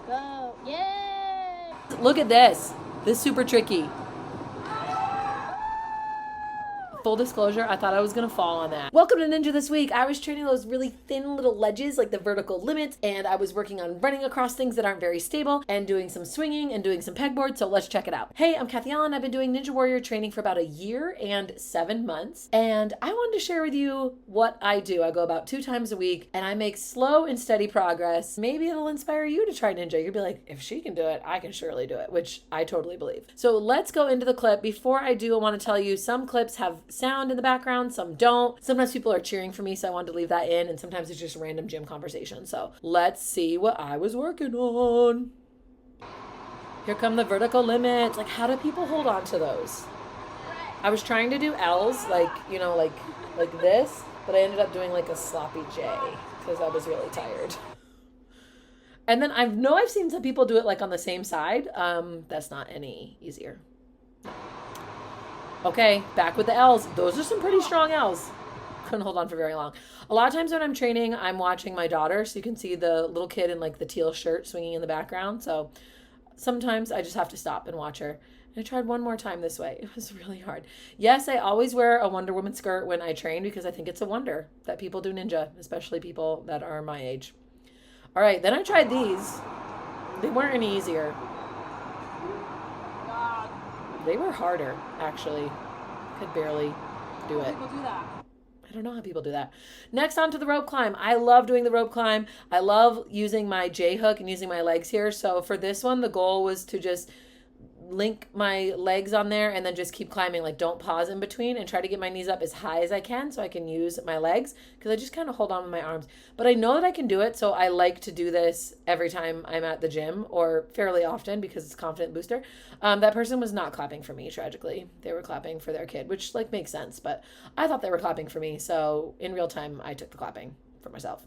Go. Yay! Look at this. This is super tricky. Full disclosure, I thought I was gonna fall on that. Welcome to Ninja This Week. I was training those really thin little ledges, like the vertical limits, and I was working on running across things that aren't very stable and doing some swinging and doing some pegboard, so let's check it out. Hey, I'm Kathy Allen. I've been doing Ninja Warrior training for about a year and 7 months, and I wanted to share with you what I do. I go about 2 times a week, and I make slow and steady progress. Maybe it'll inspire you to try Ninja. You'll be like, if she can do it, I can surely do it, which I totally believe. So let's go into the clip. Before I do, I want to tell you some clips have sound in the background, some don't. Sometimes people are cheering for me, so I wanted to leave that in, and sometimes it's just random gym conversation. So let's see what I was working on. Here come the vertical limits. Like, how do people hold on to those? I was trying to do L's, like, you know, like this, but I ended up doing like a sloppy J because I was really tired. And then I've seen some people do it like on the same side. That's not any easier. Okay, back with the L's. Those are some pretty strong L's. Couldn't hold on for very long. A lot of times when I'm training, I'm watching my daughter, so you can see the little kid in like the teal shirt swinging in the background. So sometimes I just have to stop and watch her. And I tried one more time this way. It was really hard. Yes, I always wear a Wonder Woman skirt when I train because I think it's a wonder that people do Ninja, especially people that are my age. All right, then I tried these. They weren't any easier. They were harder, actually. Could barely do it. People do that. I don't know how people do that. Next, on to the rope climb. I love doing the rope climb. I love using my J hook and using my legs here. So for this one, the goal was to just link my legs on there and then just keep climbing. Like, don't pause in between, and try to get my knees up as high as I can so I can use my legs, because I just kind of hold on with my arms. But I know that I can do it, so I like to do this every time I'm at the gym, or fairly often, because it's a confident booster. That person was not clapping for me, tragically. They were clapping for their kid, which like makes sense, but I thought they were clapping for me, so in real time I took the clapping for myself.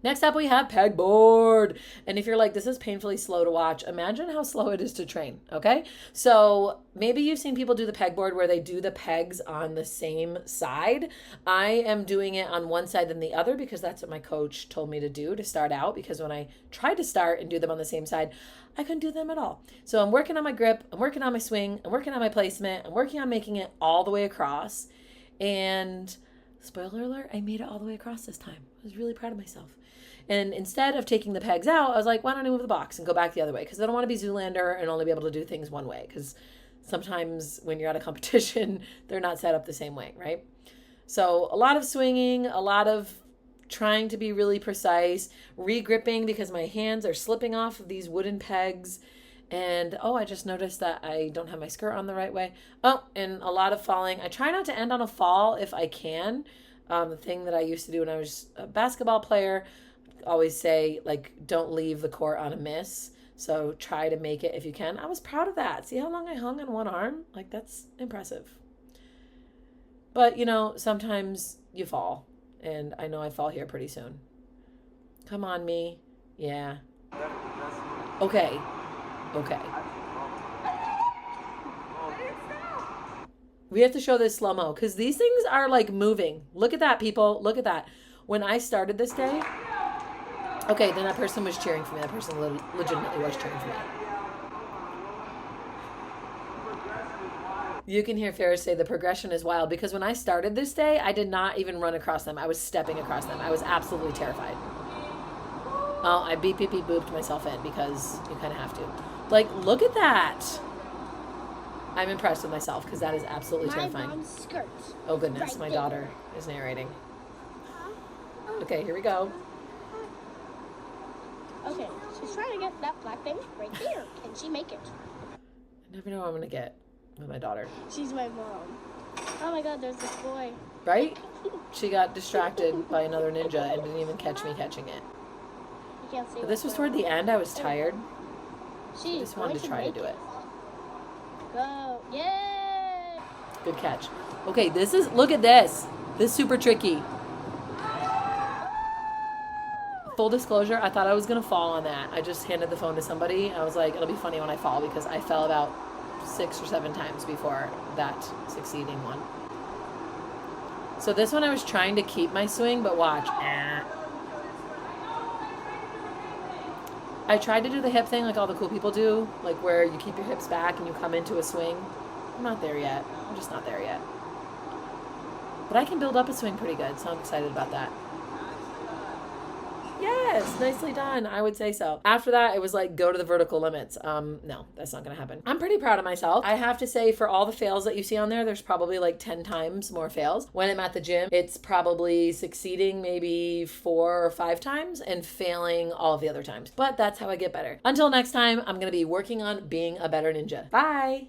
Next up, we have Pegboard. And if you're like, this is painfully slow to watch, imagine how slow it is to train, okay? So maybe you've seen people do the Pegboard where they do the pegs on the same side. I am doing it on one side than the other because that's what my coach told me to do to start out, because when I tried to start and do them on the same side, I couldn't do them at all. So I'm working on my grip, I'm working on my swing, I'm working on my placement, I'm working on making it all the way across. And spoiler alert, I made it all the way across this time. I was really proud of myself. And instead of taking the pegs out, I was like, why don't I move the box and go back the other way? Because I don't want to be Zoolander and only be able to do things one way. Because sometimes when you're at a competition, they're not set up the same way, right? So a lot of swinging, a lot of trying to be really precise, re-gripping because my hands are slipping off of these wooden pegs. And, oh, I just noticed that I don't have my skirt on the right way. Oh, and a lot of falling. I try not to end on a fall if I can. The thing that I used to do when I was a basketball player, always say, like, don't leave the court on a miss. So try to make it if you can. I was proud of that. See how long I hung on one arm? Like, that's impressive. But, you know, sometimes you fall. And I know I fall here pretty soon. Come on, me. Yeah. Okay. Okay. We have to show this slow-mo because these things are like moving. Look at that, people. Look at that. When I started this day, okay, then that person was cheering for me. That person legitimately was cheering for me. You can hear Ferris say the progression is wild, because when I started this day, I did not even run across them. I was stepping across them. I was absolutely terrified. Oh, I beep booped myself in because you kind of have to. Like, look at that. I'm impressed with myself because that is absolutely terrifying. Mom's skirt. Oh, goodness. My daughter is narrating. Okay, here we go. Okay, she's trying to get that black thing right there. Can she make it? I never know what I'm going to get with my daughter. She's my mom. Oh my god, there's this boy. Right? She got distracted by another ninja and didn't even catch me catching it. You can't see. But this was toward the end. I was tired. She I just wanted to try to do it. Go. Yay! Good catch. Okay, look at this. This is super tricky. Full disclosure, I thought I was going to fall on that. I just handed the phone to somebody. I was like, it'll be funny when I fall, because I fell about 6 or 7 times before that succeeding one. So this one I was trying to keep my swing, but watch. I tried to do the hip thing like all the cool people do, like where you keep your hips back and you come into a swing. I'm not there yet. I'm just not there yet. But I can build up a swing pretty good, so I'm excited about that. Yes, nicely done. I would say so. After that, it was like, go to the vertical limits. No, that's not going to happen. I'm pretty proud of myself. I have to say, for all the fails that you see on there, there's probably like 10 times more fails. When I'm at the gym, it's probably succeeding maybe 4 or 5 times and failing all of the other times. But that's how I get better. Until next time, I'm going to be working on being a better ninja. Bye.